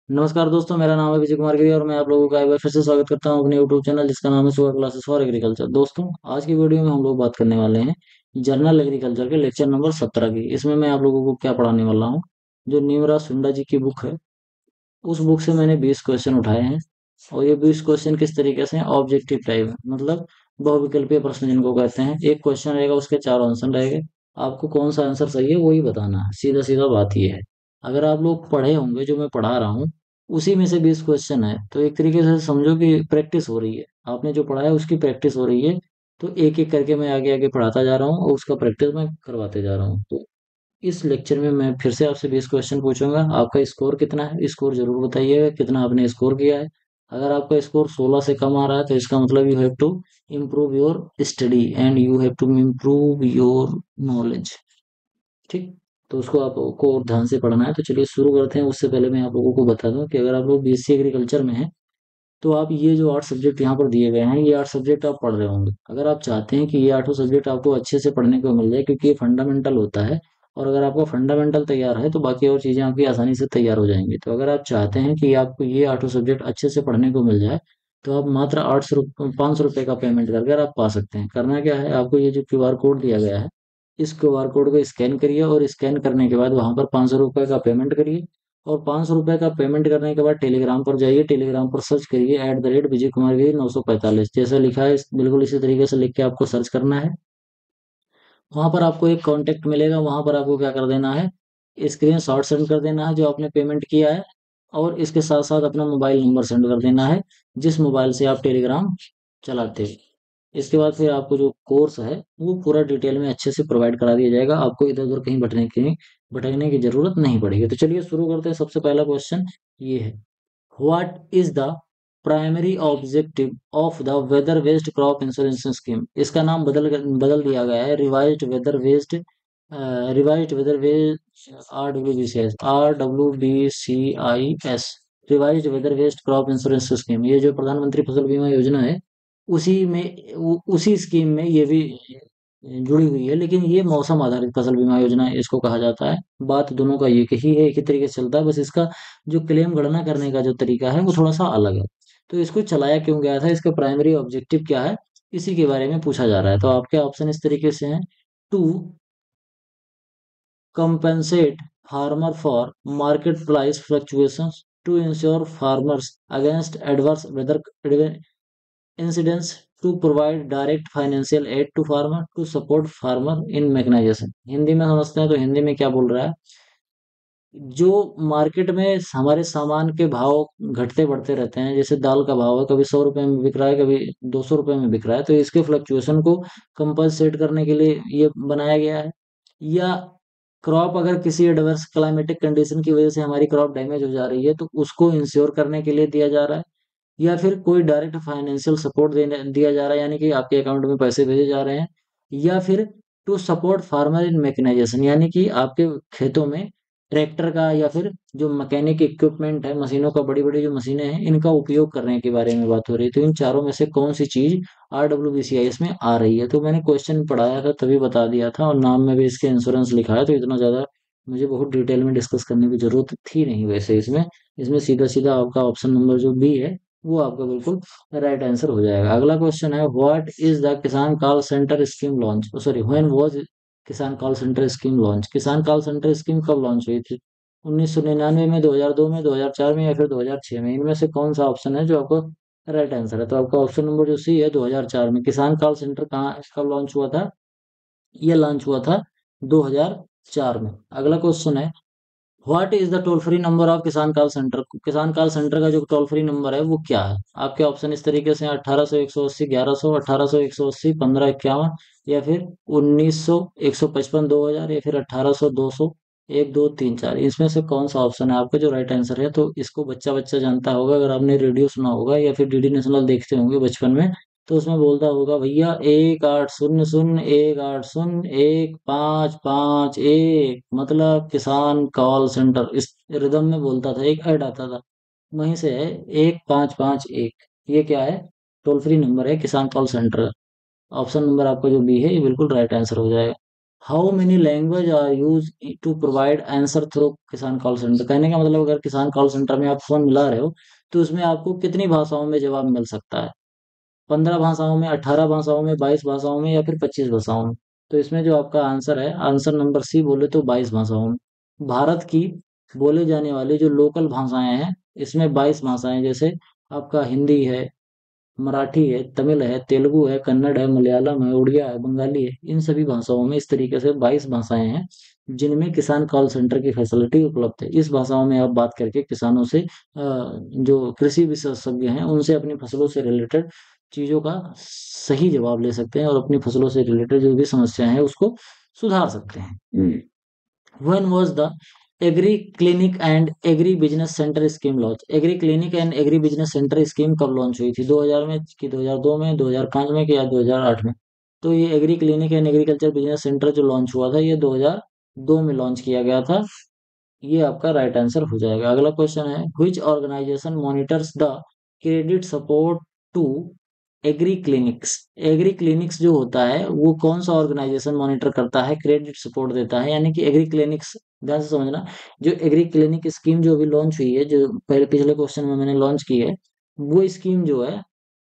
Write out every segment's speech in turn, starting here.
नमस्कार दोस्तों, मेरा नाम है विजय कुमार गिरी और मैं आप लोगों का एक बार फिर से स्वागत करता हूं अपने यूट्यूब चैनल जिसका नाम है सुपर क्लासेस फॉर एग्रीकल्चर। दोस्तों, आज की वीडियो में हम लोग बात करने वाले हैं जर्नल एग्रीकल्चर के लेक्चर नंबर 17 की। इसमें मैं आप लोगों को क्या पढ़ाने वाला हूं, जो नीमराज सुंडा जी की बुक है, उस बुक से मैंने 20 क्वेश्चन उठाए हैं। और ये 20 क्वेश्चन किस तरीके से ऑब्जेक्टिव टाइप है, मतलब बहुविकल्पीय प्रश्न जिनको कहते हैं। एक क्वेश्चन रहेगा, उसके चार आंसर रहेंगे। आपको कौन सा आंसर सही है वही बताना है। सीधा सीधा बात ये है। अगर आप लोग पढ़े होंगे जो मैं पढ़ा रहा हूँ, उसी में से 20 क्वेश्चन है, तो एक तरीके से समझो कि प्रैक्टिस हो रही है। आपने जो पढ़ा है उसकी प्रैक्टिस हो रही है। तो एक एक करके मैं आगे आगे पढ़ाता जा रहा हूँ और उसका प्रैक्टिस मैं करवाते जा रहा हूँ। तो इस लेक्चर में मैं फिर से आपसे 20 क्वेश्चन पूछूंगा। आपका स्कोर कितना है, स्कोर जरूर बताइएगा कितना आपने स्कोर किया है। अगर आपका स्कोर 16 से कम आ रहा है तो इसका मतलब you have to improve your study and you have to improve your knowledge. ठीक। तो उसको आपको और ध्यान से पढ़ना है। तो चलिए शुरू करते हैं। उससे पहले मैं आप लोगों को बता दूं कि अगर आप लोग बीएससी एग्रीकल्चर में हैं, तो आप ये जो 8 सब्जेक्ट यहाँ पर दिए गए हैं, ये 8 सब्जेक्ट आप पढ़ रहे होंगे। अगर आप चाहते हैं कि ये 8 सब्जेक्ट आपको अच्छे से पढ़ने को मिल जाए, क्योंकि ये फंडामेंटल होता है, और अगर आपका फंडामेंटल तैयार है तो बाकी और चीजें आपकी आसानी से तैयार हो जाएंगी। तो अगर आप चाहते हैं कि आपको ये 8 सब्जेक्ट अच्छे से पढ़ने को मिल जाए, तो आप मात्र 500 रुपये का पेमेंट करके आप पा सकते हैं। करना क्या है, आपको ये जो क्यूआर कोड दिया गया है, इस क्यूआर कोड को स्कैन करिए और स्कैन करने के बाद वहां पर 500 रुपये का पेमेंट करिए। और 500 रुपये का पेमेंट करने के बाद टेलीग्राम पर जाइए, टेलीग्राम पर सर्च करिए @विजय कुमार गिरी 945 जैसा लिखा है, बिल्कुल इसी तरीके से लिख के आपको सर्च करना है। वहां पर आपको एक कॉन्टेक्ट मिलेगा, वहां पर आपको क्या कर देना है, स्क्रीन शॉट सेंड कर देना है जो आपने पेमेंट किया है। और इसके साथ साथ अपना मोबाइल नंबर सेंड कर देना है, जिस मोबाइल से आप टेलीग्राम चलाते हो। इसके बाद फिर आपको जो कोर्स है वो पूरा डिटेल में अच्छे से प्रोवाइड करा दिया जाएगा। आपको इधर उधर कहीं भटकने की जरूरत नहीं पड़ेगी। तो चलिए शुरू करते हैं। सबसे पहला क्वेश्चन ये है, what is the primary objective of the weather based crop insurance scheme. इसका नाम बदल दिया गया है, revised weather based RWBCIS, revised weather based crop insurance scheme. ये जो प्रधानमंत्री फसल बीमा योजना है, उसी स्कीम में ये भी जुड़ी हुई है, लेकिन ये मौसम आधारित फसल बीमा योजना इसको कहा जाता है। बात दोनों का एक ही है, एक ही तरीके से चलता है, बस इसका जो क्लेम गणना करने का जो तरीका है वो थोड़ा सा अलग है। तो इसको चलाया क्यों गया था, इसका प्राइमरी ऑब्जेक्टिव क्या है, इसी के बारे में पूछा जा रहा है। तो आपके ऑप्शन इस तरीके से हैं: to compensate farmer for market price fluctuations, to ensure farmers against adverse weather incidents, to provide direct financial aid to farmer, to support farmer in mechanization। Hindi में समझते हैं तो हिंदी में क्या बोल रहा है, जो मार्केट में हमारे सामान के भाव घटते बढ़ते रहते हैं, जैसे दाल का भाव है, कभी 100 रुपए में बिक रहा है, कभी 200 रुपए में बिक रहा है, तो इसके फ्लक्चुएशन को कंपनसेट करने के लिए ये बनाया गया है। या क्रॉप अगर किसी एडवर्स क्लाइमेटिक कंडीशन की वजह से हमारी क्रॉप डैमेज हो जा रही है, तो उसको इंश्योर करने के लिए दिया जा रहा है। या फिर कोई डायरेक्ट फाइनेंशियल सपोर्ट देने दिया जा रहा है, यानी कि आपके अकाउंट में पैसे भेजे जा रहे हैं। या फिर to support farmer in mechanisation, यानी कि आपके खेतों में ट्रैक्टर का या फिर जो मैकेनिक इक्विपमेंट है, मशीनों का, बड़ी बड़ी जो मशीनें हैं, इनका उपयोग करने के बारे में बात हो रही है। तो इन चारों में से कौन सी चीज RWBCIS में आ रही है। तो मैंने क्वेश्चन पढ़ाया था तभी बता दिया था, और नाम में भी इसके इंश्योरेंस लिखा है, तो इतना ज्यादा मुझे बहुत डिटेल में डिस्कस करने की जरूरत थी नहीं। वैसे इसमें इसमें सीधा सीधा आपका ऑप्शन नंबर जो बी है वो आपका बिल्कुल राइट आंसर हो जाएगा। अगला क्वेश्चन है, व्हाट इज द किसान call centre scheme launch, sorry when was किसान कॉल सेंटर स्कीम लॉन्च। किसान कॉल सेंटर स्कीम कब लॉन्च हुई थी, 1999 में, 2002 में, 2004 में, या फिर 2006 में। इनमें से कौन सा ऑप्शन है जो आपको राइट आंसर है। तो आपका ऑप्शन नंबर जो सी है, 2004 में। किसान कॉल सेंटर कहाँ कब लॉन्च हुआ था, ये लॉन्च हुआ था 2004 में। अगला क्वेश्चन है, what is the toll free number of किसान कॉल सेंटर। किसान कॉल सेंटर का जो टोल फ्री नंबर है वो क्या है। आपके ऑप्शन इस तरीके से 1800 180 1100, 1800 180 1551, या फिर 1900 155 2000, या फिर 1800 200 1234। इसमें से कौन सा ऑप्शन है आपका जो राइट आंसर है। तो इसको बच्चा बच्चा जानता होगा, अगर आपने रेडियो सुना होगा या फिर डीडी नेशनल देखते होंगे बचपन में, तो उसमें बोलता होगा, भैया 1800 151 1 5 5 1, मतलब किसान कॉल सेंटर। इस रिदम में बोलता था, एक ऐड आता था, वहीं से है 1551। ये क्या है, टोल फ्री नंबर है किसान कॉल सेंटर। ऑप्शन नंबर आपका जो बी है ये बिल्कुल राइट आंसर हो जाएगा। How many language are use to provide answer through Kisan call centre. कहने का मतलब अगर किसान कॉल सेंटर में आप फोन मिला रहे हो तो उसमें आपको कितनी भाषाओं में जवाब मिल सकता है? 15 भाषाओं में, 18 भाषाओं में, 22 भाषाओं में, या फिर 25 भाषाओं में? तो इसमें जो आपका आंसर है, आंसर नंबर सी बोले तो 22 भाषाओं में। भारत की बोले जाने वाली जो लोकल भाषाएं हैं, इसमें 22 भाषाएं, जैसे आपका हिंदी है, मराठी है, तमिल है, तेलुगु है, कन्नड़ है, मलयालम है, उड़िया है, बंगाली है। इन सभी भाषाओं में इस तरीके से 22 भाषाएं हैं जिनमें किसान कॉल सेंटर की फैसिलिटी उपलब्ध है। इस भाषाओं में आप बात करके किसानों से, जो कृषि विशेषज्ञ हैं, उनसे अपनी फसलों से रिलेटेड चीजों का सही जवाब ले सकते हैं और अपनी फसलों से रिलेटेड जो भी समस्याएं हैं उसको सुधार सकते हैं। When was the agree clinic and agri business centre scheme launch? Agree clinic and agri business centre scheme कब लॉन्च हुई थी? 2000 में कि 2002 में, 2005 में कि या 2008 में? तो ये agree clinic and agriculture business centre जो लॉन्च हुआ था, ये 2002 में लॉन्च किया गया था। ये आपका राइट आंसर हो जाएगा। अगला क्वेश्चन है, which organisation monitors the credit support to agri clinics? Agri clinics जो होता है वो कौन सा ऑर्गेनाइजेशन मॉनिटर करता है, क्रेडिट सपोर्ट देता है? यानी कि एग्री क्लिनिक्स, ध्यान से समझना, जो एग्री क्लिनिक स्कीम जो अभी लॉन्च हुई है, जो पहले पिछले क्वेश्चन में मैंने लॉन्च की है, वो स्कीम जो है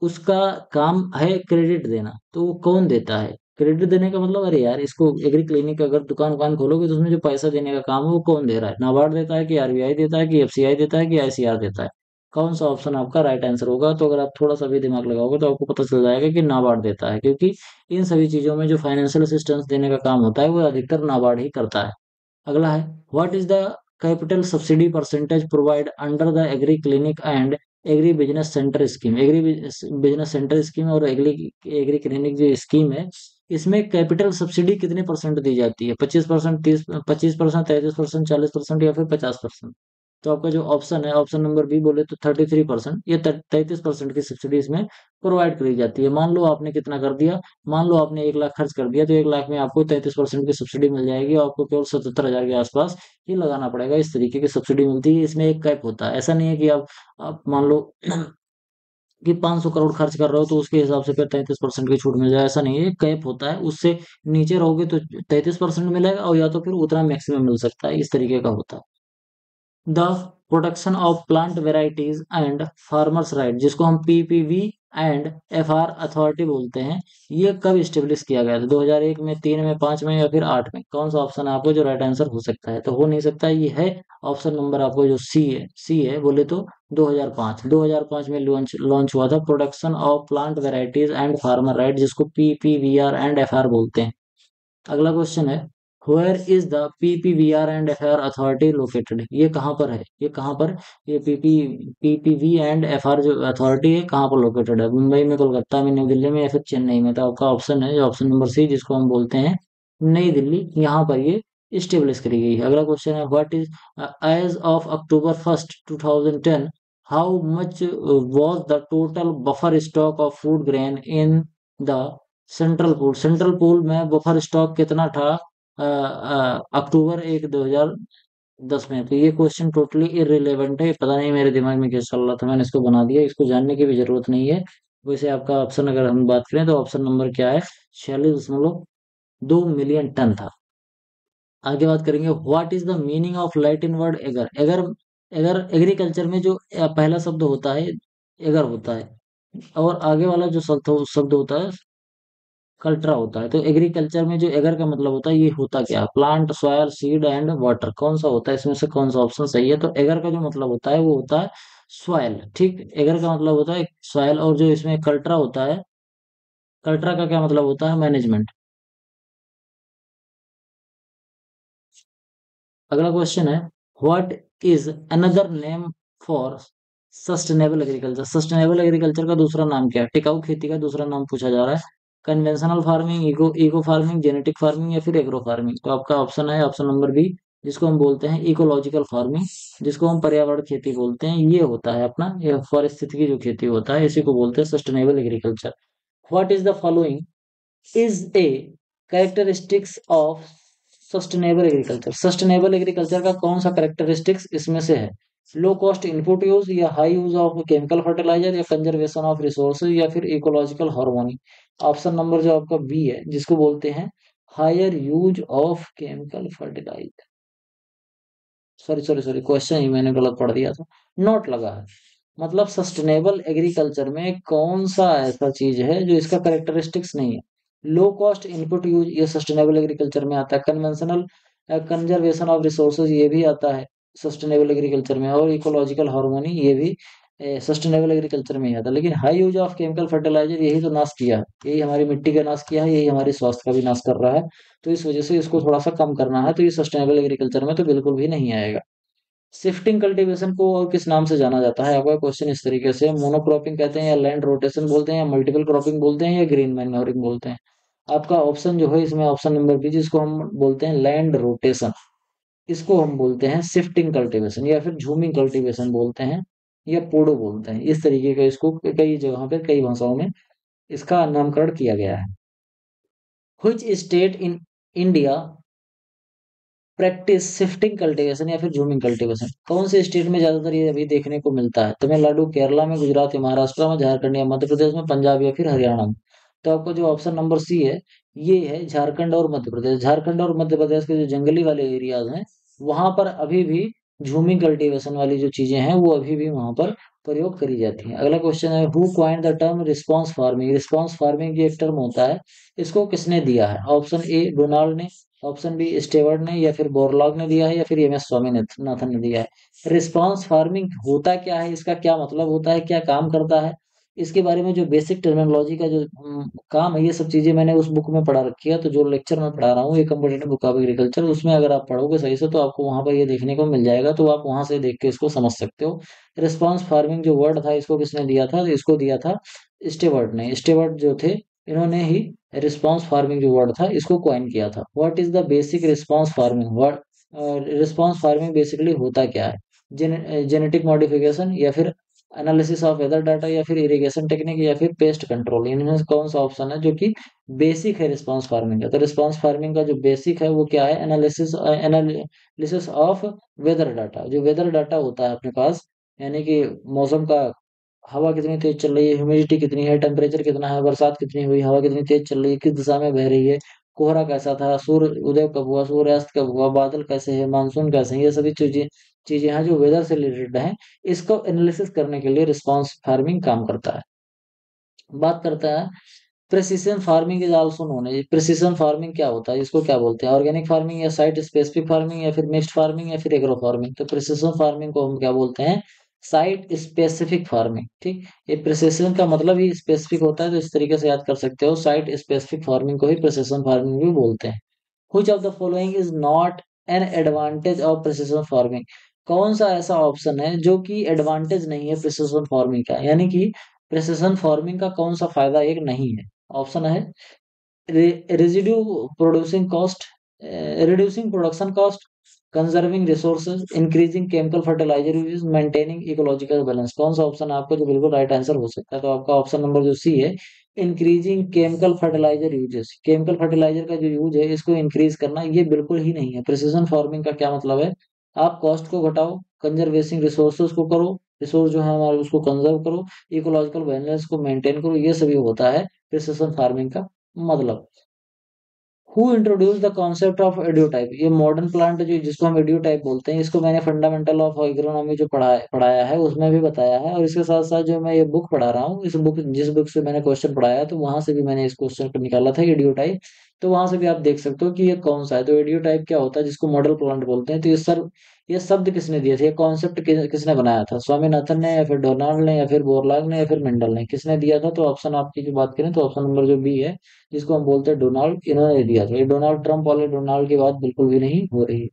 उसका काम है क्रेडिट देना। तो वो कौन देता है क्रेडिट देने का मतलब? अरे यार, इसको एग्री क्लिनिक अगर दुकान वुकान खोलोगे तो उसमें जो पैसा देने का काम है वो कौन दे रहा है? नाबार्ड देता है कि आरबीआई देता है कि एफसीआई देता है कि आईसीआर देता है? कौन सा ऑप्शन आपका राइट आंसर होगा? तो अगर आप थोड़ा सा भी दिमाग लगाओगे तो आपको पता चल जाएगा कि नाबार्ड देता है, क्योंकि इन सभी चीजों में जो फाइनेंशियल असिस्टेंस देने का काम होता है वो अधिकतर नाबार्ड ही करता है। अगला है, what is the capital subsidy percentage provide under the agree clinic and agri business centre scheme? Agri business centre scheme और एग्री एग्री क्लिनिक जो स्कीम है, इसमें कैपिटल सब्सिडी कितने परसेंट दी जाती है? 25%, 25%, 33%, 40% या फिर 50%? तो आपका जो ऑप्शन है, ऑप्शन नंबर बी बोले तो 33%, ये 33% की सब्सिडी इसमें प्रोवाइड करी जाती है। मान लो आपने कितना कर दिया, मान लो आपने 1 लाख खर्च कर दिया, तो 1 लाख में आपको 33% की सब्सिडी मिल जाएगी और आपको केवल 77,000 के आसपास ही लगाना पड़ेगा। इस तरीके की सब्सिडी मिलती है। इसमें एक कैप होता है, ऐसा नहीं है कि आप मान लो कि 500 करोड़ खर्च कर रहे हो तो उसके हिसाब से फिर 33% की छूट मिल जाए, ऐसा नहीं है। एक कैप होता है, उससे नीचे रहोगे तो 33% मिलेगा, और या तो फिर उतना मैक्सिमम मिल सकता है, इस तरीके का होता है। The protection of plant varieties and farmers right, जिसको हम पीपीवी एंड एफआर अथॉरिटी बोलते हैं, ये कब स्टेब्लिश किया गया था? 2001 में, 3 में, 5 में, या फिर 8 में? कौन सा ऑप्शन है आपको जो राइट आंसर हो सकता है? तो हो नहीं सकता, ये है ऑप्शन नंबर आपको जो सी है। सी है बोले तो 2005, 2005 में लॉन्च लॉन्च हुआ था protection of plant varieties and farmer right, जिसको पीपीवीआर एंड एफआर बोलते हैं। अगला क्वेश्चन है, where is the PPVR and FR authority located? ये कहाँ पर है? ये कहाँ पर, ये पीपीवी एंड एफआर जो अथॉरिटी है कहाँ पर लोकेटेड है? मुंबई में, कोलकाता में, न्यू दिल्ली में, या फिर चेन्नई में? तो आपका ऑप्शन है, जो ऑप्शन नंबर सी, जिसको हम बोलते हैं नई दिल्ली, यहाँ पर ये स्टेब्लिश करी गई है। अगला क्वेश्चन है, what is as of October 1 2010 how much was the total buffer stock of food grain in the central pool? Central pool में बफर स्टॉक कितना था अक्टूबर 1 2010 में? तो ये क्वेश्चन टोटली इररिलेवेंट है, पता नहीं मेरे दिमाग में क्या चल रहा था, मैंने इसको बना दिया, इसको जानने की भी जरूरत नहीं है। वैसे आपका ऑप्शन अगर हम बात करें तो ऑप्शन नंबर क्या है, 46.2 मिलियन टन था। आगे बात करेंगे, what is the meaning of Latin word ager? Ager, ager agriculture में जो पहला शब्द होता है एगर होता है, और आगे वाला जो शब्द होता है कल्ट्रा होता है। तो एग्रीकल्चर में जो एगर का मतलब होता है, ये होता क्या? Plant, soil, seed and water, कौन सा होता है इसमें से? कौन सा ऑप्शन सही है? तो एगर का जो मतलब होता है वो होता है सॉयल। ठीक, एगर का मतलब होता है सॉयल, और जो इसमें कल्ट्रा होता है, कल्ट्रा का क्या मतलब होता है? मैनेजमेंट। अगला क्वेश्चन है, what is another name for sustainable agriculture? Sustainable agriculture का दूसरा नाम क्या है? टिकाऊ खेती का दूसरा नाम पूछा जा रहा है। Conventional farming, eco eco farming, genetic farming, या फिर एग्रो फार्मिंग? तो आपका ऑप्शन है ऑप्शन नंबर बी, जिसको हम बोलते हैं इकोलॉजिकल फार्मिंग, जिसको हम पर्यावरण खेती बोलते हैं। ये होता है अपना, ये पारिस्थितिकी जो खेती होता है, इसी को बोलते हैं sustainable agriculture. What is the following is a characteristics of sustainable agriculture? Sustainable agriculture का कौन सा कैरेक्टरिस्टिक्स इसमें से है? लो कॉस्ट इनपुट यूज, या high use of chemical fertiliser, या कंजर्वेशन ऑफ रिसोर्सेज, या फिर इकोलॉजिकल हार्मोनी? ऑप्शन नंबर जो आपका बी है, जिसको बोलते हैं higher use of chemical fertiliser, sorry sorry sorry, question ही मैंने गलत पढ़ दिया था, नोट लगा है। मतलब सस्टेनेबल एग्रीकल्चर में कौन सा ऐसा चीज है जो इसका करेक्टरिस्टिक्स नहीं है। लो कॉस्ट इनपुट यूज ये सस्टेनेबल एग्रीकल्चर में आता है। कन्वेंशनल कंजर्वेशन ऑफ रिसोर्सेज ये भी आता है सस्टेनेबल एग्रीकल्चर में। और इकोलॉजिकल हार्मोनी ये भी सस्टेनेबल एग्रीकल्चर में ही आता है। लेकिन high use of chemical fertiliser यही तो नाश किया है, यही हमारी मिट्टी का नाश किया है, यही हमारे स्वास्थ्य का भी नाश कर रहा है। तो इस वजह से इसको थोड़ा सा कम करना है, तो ये सस्टेनेबल एग्रीकल्चर में तो बिल्कुल भी नहीं आएगा। शिफ्टिंग कल्टीवेशन को और किस नाम से जाना जाता है? आपका क्वेश्चन इस तरीके से, मोनोक्रॉपिंग कहते हैं या लैंड रोटेशन बोलते हैं या मल्टीपल क्रॉपिंग बोलते हैं या ग्रीन मैन्योरिंग बोलते हैं? आपका ऑप्शन जो है इसमें ऑप्शन नंबर बी, जिसको हम बोलते हैं लैंड रोटेशन, इसको हम बोलते हैं शिफ्टिंग कल्टीवेशन या फिर झूमिंग कल्टीवेशन बोलते हैं या पोडो बोलते हैं। इस तरीके का इसको कई जगहों पे कई भाषाओं में इसका नामकरण किया गया है। Which state in India practice shifting cultivation या फिर झूमिंग कल्टीवेशन? कौन से स्टेट में ज्यादातर ये अभी देखने को मिलता है? तमिलनाडु, केरला में, गुजरात, महाराष्ट्र में, झारखंड या मध्य प्रदेश में, पंजाब या फिर हरियाणा में? तो आपका जो ऑप्शन नंबर सी है, ये है झारखंड और मध्य प्रदेश। झारखंड और मध्य प्रदेश के जो जंगली वाले एरियाज हैं, वहां पर अभी भी झूमिंग कल्टीवेशन वाली जो चीजें हैं वो अभी भी वहां पर प्रयोग करी जाती हैं। अगला क्वेश्चन है, who coined the term response farming? Response farming जो एक टर्म होता है, इसको किसने दिया है? ऑप्शन ए डोनाल्ड ने, ऑप्शन बी स्टेवर्ड ने, या फिर बोरलॉग ने दिया है, या फिर एम एस स्वामीनाथन ने दिया है। रिस्पांस फार्मिंग होता क्या है, इसका क्या मतलब होता है, क्या काम करता है, इसके बारे में जो बेसिक टर्मिनोलॉजी का जो काम है, ये सब चीजें मैंने उस बुक में पढ़ा रखी है। तो जो लेक्चर मैं पढ़ा रहा हूँ ये कम्पिटेटिव बुक ऑफ एग्रीकल्चर, उसमें अगर आप पढ़ोगे सही से तो आपको वहां पर ये देखने को मिल जाएगा, तो आप वहां से देख के इसको समझ सकते हो। रिस्पांस फार्मिंग जो वर्ड था, इसको किसने दिया था? तो इसको दिया था स्टेवर्ट ने। स्टेवर्ट जो थे, इन्होंने ही रिस्पांस फार्मिंग जो वर्ड था इसको कॉइन किया था। What is the basic response farming? Word response farming basically होता क्या है? जेनेटिक मॉडिफिकेशन या फिर एनालिसिस ऑफ वेदर डाटा या फिर इरिगेशन टेक्निक या फिर पेस्ट कंट्रोल? इनमें से कौन सा ऑप्शन है जो कि बेसिक है रिस्पांस फार्मिंग का? तो रिस्पांस फार्मिंग का जो बेसिक है वो क्या है? Analysis of weather data. जो वेदर डाटा होता है अपने पास, यानी कि मौसम का, हवा कितनी तेज चल रही है, ह्यूमिडिटी कितनी है, टेम्परेचर कितना है, बरसात कितनी हुई, हवा कितनी तेज चल रही है, किस दिशा में बह रही है, कोहरा कैसा था, सूर्य उदय कब हुआ, सूर्यास्त कब हुआ, बादल कैसे है, मानसून कैसे है, ये सभी चीजें चीजें हैं जो वेदर से रिलेटेड हैं। इसको एनालिसिस करने के लिए रिस्पांस फार्मिंग काम करता है। बात करता है, precision farming is also known है। प्रिसीजन फार्मिंग क्या होता है, इसको क्या बोलते हैं? ऑर्गेनिक फार्मिंग या साइट स्पेसिफिक फार्मिंग या फिर मिक्स्ड फार्मिंग या फिर एग्रो फार्मिंग? तो प्रिसीजन फार्मिंग को हम क्या बोलते हैं? Site specific farming. ठीक, ये प्रिसीजन का मतलब ही स्पेसिफिक होता है, तो इस तरीके से याद कर सकते हो। साइट स्पेसिफिक फार्मिंग को ही प्रिसीजन फार्मिंग भी बोलते हैं। Which of the following is not an advantage of precision farming? कौन सा ऐसा ऑप्शन है जो कि एडवांटेज नहीं है प्रिसिशन फार्मिंग का, यानी कि प्रिसिशन फार्मिंग का कौन सा फायदा एक नहीं है? ऑप्शन है, residue producing cost, reducing production cost, conserving resources, increasing chemical fertiliser use, maintaining ecological balance? कौन सा ऑप्शन आपका जो बिल्कुल राइट आंसर हो सकता है? तो आपका ऑप्शन नंबर जो सी है, increasing chemical fertiliser usages. Chemical fertiliser का जो यूज है इसको इंक्रीज करना, ये बिल्कुल ही नहीं है। प्रिसीजन फार्मिंग का क्या मतलब है? आप कॉस्ट को घटाओ, कंजर्वेशन रिसोर्सेज को करो, रिसोर्स जो है हमारे उसको कंजर्व करो, इकोलॉजिकल बैलेंस को मेंटेन करो, ये सभी होता है प्रिसीजन फार्मिंग का मतलब। Who introduced the concept of ideotype? ये मॉडर्न प्लांट जो जिसको हम एडियोटाइप बोलते हैं, इसको मैंने फंडामेंटल ऑफ एग्रोनॉमी जो पढ़ाया है उसमें भी बताया है। और इसके साथ साथ जो मैं ये बुक पढ़ा रहा हूँ, इस बुक जिस बुक से मैंने क्वेश्चन पढ़ाया तो वहां से भी मैंने इस क्वेश्चन को निकाला था एडियोटाइप। तो वहां से भी आप देख सकते हो कि ये कौन सा है। तो एडियोटाइप क्या होता है, जिसको मॉडल प्लांट बोलते हैं। तो ये शब्द किसने दिए थे, ये कॉन्सेप्ट किसने बनाया था? स्वामीनाथन ने या फिर डोनाल्ड ने या फिर बोरलाग ने या फिर मेंडल ने? किसने दिया था? तो ऑप्शन आपकी की बात करें तो ऑप्शन नंबर जो बी है, जिसको हम बोलते हैं डोनाल्ड, इन्होंने दिया था। ये डोनाल्ड ट्रंप वाले डोनाल्ड की बात बिल्कुल भी नहीं हो रही है।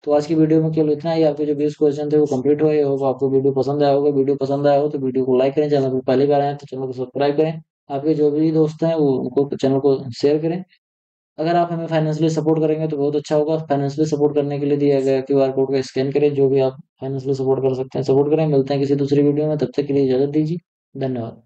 तो आज की वीडियो में केवल इतना ही। आपके जो 20 क्वेश्चन थे वो कंप्लीट हुए होगा। आपको वीडियो पसंद आया होगा, वीडियो पसंद आया हो तो वीडियो को लाइक करें, चैनल पर पहली बार आए हैं तो चैनल को सब्सक्राइब करें। आपके जो भी दोस्त हैं वो उनको चैनल को शेयर करें। अगर आप हमें फाइनेंशियली सपोर्ट करेंगे तो बहुत अच्छा होगा। फाइनेंशियली सपोर्ट करने के लिए दिया गया क्यूआर कोड को स्कैन करें, जो भी आप फाइनेंशियली सपोर्ट कर सकते हैं सपोर्ट करें। मिलते हैं किसी दूसरी वीडियो में, तब तक के लिए इजाजत दीजिए। धन्यवाद।